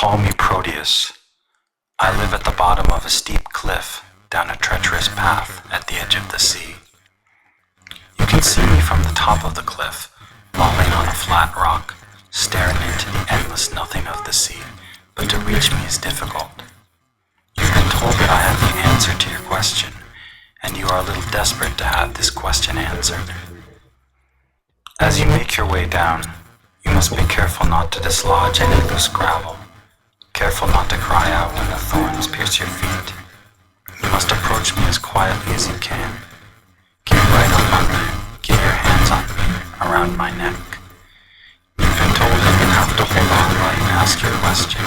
Call me Proteus. I live at the bottom of a steep cliff, down a treacherous path at the edge of the sea. You can see me from the top of the cliff, lolling on a flat rock, staring into the endless nothing of the sea, but to reach me is difficult. You've been told that I have the answer to your question, and you are a little desperate to have this question answered. As you make your way down, you must be careful not to dislodge any loose gravel. Careful not to cry out when the thorns pierce your feet. You must approach me as quietly as you can. Keep right up on me. Keep your hands on me, around my neck. You've been told that you have to hold on while you ask your question.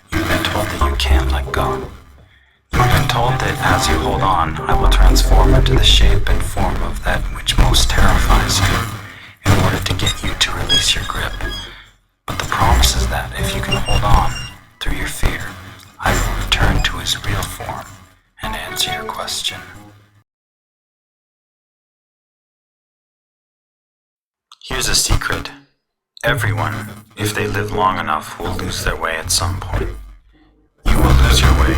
You've been told that you can't let go. You've been told that as you hold on, I will transform into the shape and form of that which most terrifies you, in order to get you to release your grip. But the promise is that if you can hold on, through your fear, I will return to his real form and answer your question. Here's a secret. Everyone, if they live long enough, will lose their way at some point. You will lose your way.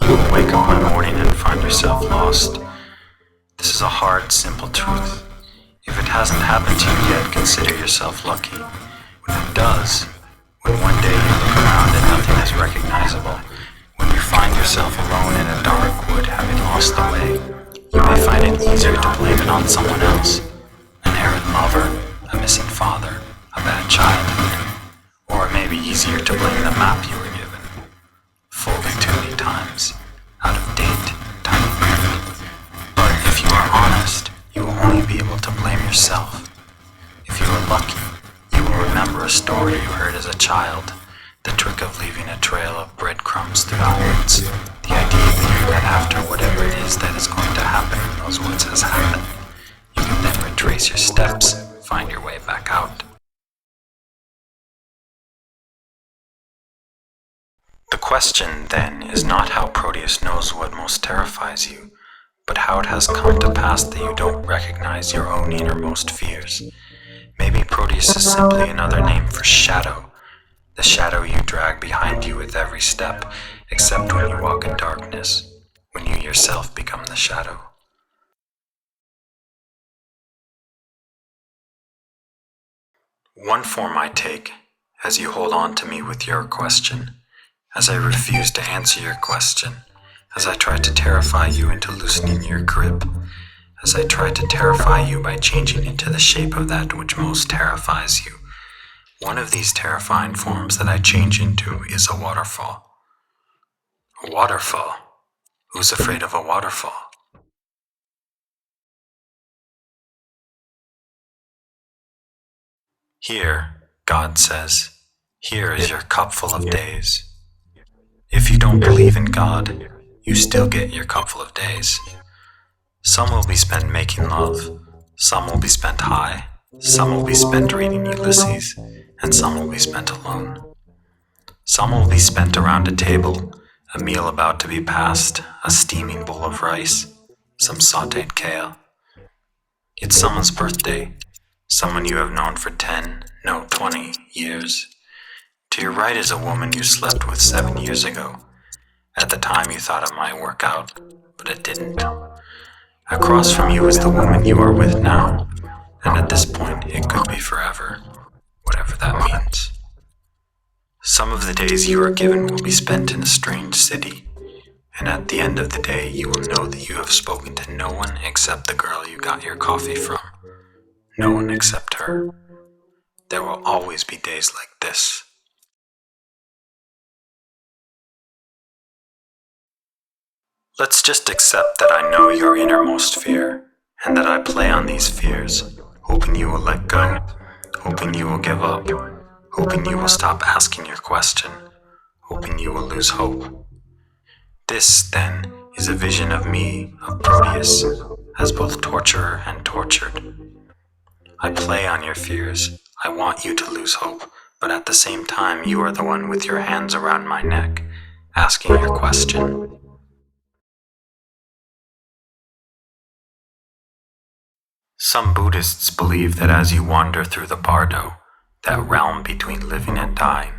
You will wake up one morning and find yourself lost. This is a hard, simple truth. If it hasn't happened to you yet, consider yourself lucky. When it does, when one day you look around and nothing is recognizable, when you find yourself alone in a dark wood having lost the way, you may find it easier to blame it on someone else, an errant lover, a missing father, a bad childhood, or it may be easier to blame the map you were given, folded too many times, out of date, time-weary. But if you are honest, you will only be able to blame yourself. If you are lucky, you will remember a story you heard as a child, the trick of leaving a trail of breadcrumbs through the woods, the idea being that after whatever it is that is going to happen in those woods has happened, you can then retrace your steps, find your way back out. The question, then, is not how Proteus knows what most terrifies you, but how it has come to pass that you don't recognize your own innermost fears. Maybe Proteus is simply another name for shadow, the shadow you drag behind you with every step, except when you walk in darkness, when you yourself become the shadow. One form I take, as you hold on to me with your question, as I refuse to answer your question, as I try to terrify you into loosening your grip, as I try to terrify you by changing into the shape of that which most terrifies you. One of these terrifying forms that I change into is a waterfall. A waterfall? Who's afraid of a waterfall? Here, God says, here is your cup full of days. If you don't believe in God, you still get your cup full of days. Some will be spent making love, some will be spent high, some will be spent reading Ulysses, and some will be spent alone. Some will be spent around a table, a meal about to be passed, a steaming bowl of rice, some sautéed kale. It's someone's birthday, someone you have known for 10, no 20 years. To your right is a woman you slept with 7 years ago. At the time you thought it might work out, but it didn't. Across from you is the woman you are with now, and at this point it could be forever, whatever that means. Some of the days you are given will be spent in a strange city, and at the end of the day you will know that you have spoken to no one except the girl you got your coffee from. No one except her. There will always be days like this. Let's just accept that I know your innermost fear, and that I play on these fears, hoping you will let go, hoping you will give up, hoping you will stop asking your question, hoping you will lose hope. This, then, is a vision of me, of Proteus, as both torturer and tortured. I play on your fears. I want you to lose hope, but at the same time you are the one with your hands around my neck, asking your question. Some Buddhists believe that as you wander through the bardo, that realm between living and dying,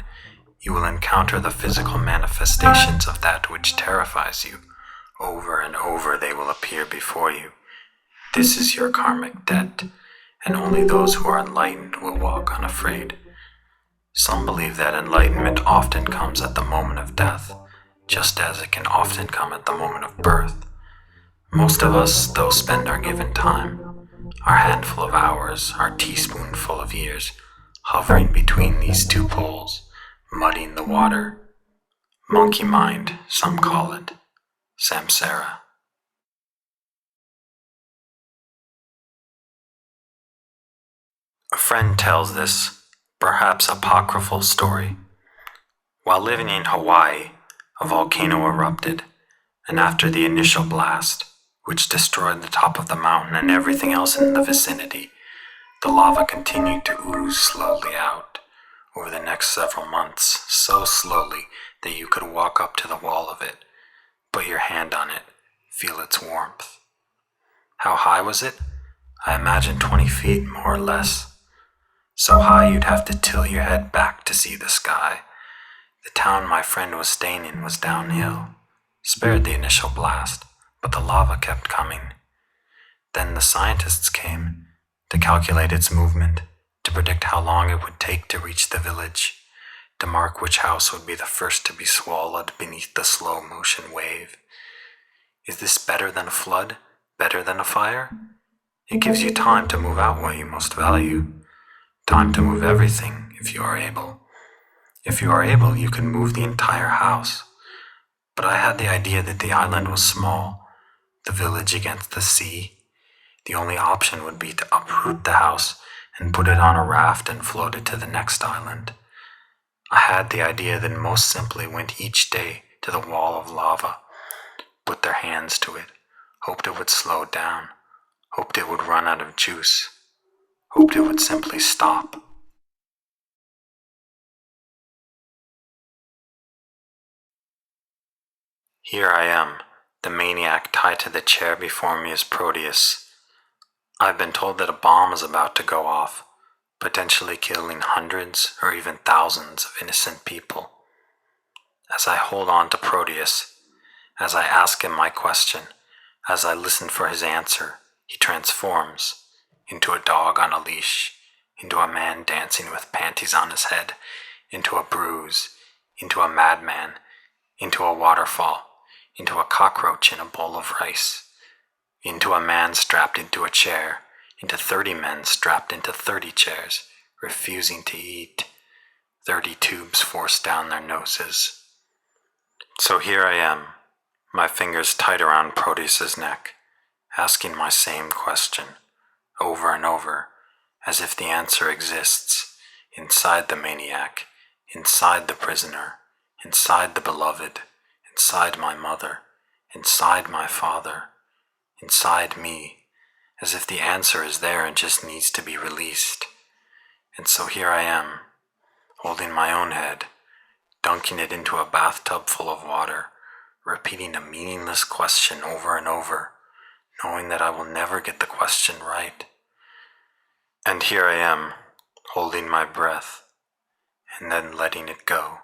You will encounter the physical manifestations of that which terrifies you. Over and over they will appear before you. This is your karmic debt, and only those who are enlightened will walk unafraid. Some believe that enlightenment often comes at the moment of death, just as it can often come at the moment of birth. Most of us, though, spend our given time, our handful of hours, our teaspoonful of years, hovering between these two poles, muddying the water. Monkey mind, some call it. Samsara. A friend tells this, perhaps apocryphal story. While living in Hawaii, a volcano erupted, and after the initial blast, which destroyed the top of the mountain and everything else in the vicinity, the lava continued to ooze slowly out over the next several months, so slowly that you could walk up to the wall of it, put your hand on it, feel its warmth. How high was it? I imagine 20 feet, more or less. So high you'd have to tilt your head back to see the sky. The town my friend was staying in was downhill, spared the initial blast, but the lava kept coming. Then the scientists came to calculate its movement, to predict how long it would take to reach the village, to mark which house would be the first to be swallowed beneath the slow motion wave. Is this better than a flood? Better than a fire? It gives you time to move out what you most value. Time to move everything, if you are able. If you are able, you can move the entire house. But I had the idea that the island was small, the village against the sea. The only option would be to uproot the house and put it on a raft and float it to the next island. I had the idea that most simply went each day to the wall of lava, put their hands to it, hoped it would slow down, hoped it would run out of juice, hoped it would simply stop. Here I am, the maniac tied to the chair before me is Proteus. I've been told that a bomb is about to go off, potentially killing hundreds or even thousands of innocent people. As I hold on to Proteus, as I ask him my question, as I listen for his answer, he transforms into a dog on a leash, into a man dancing with panties on his head, into a bruise, into a madman, into a waterfall, into a cockroach in a bowl of rice, into a man strapped into a chair, into 30 men strapped into 30 chairs, refusing to eat, 30 tubes forced down their noses. So here I am, my fingers tight around Proteus's neck, asking my same question, over and over, as if the answer exists, inside the maniac, inside the prisoner, inside the beloved, inside my mother, inside my father, inside me, as if the answer is there and just needs to be released. And so here I am, holding my own head, dunking it into a bathtub full of water, repeating a meaningless question over and over, knowing that I will never get the question right. And here I am, holding my breath, and then letting it go.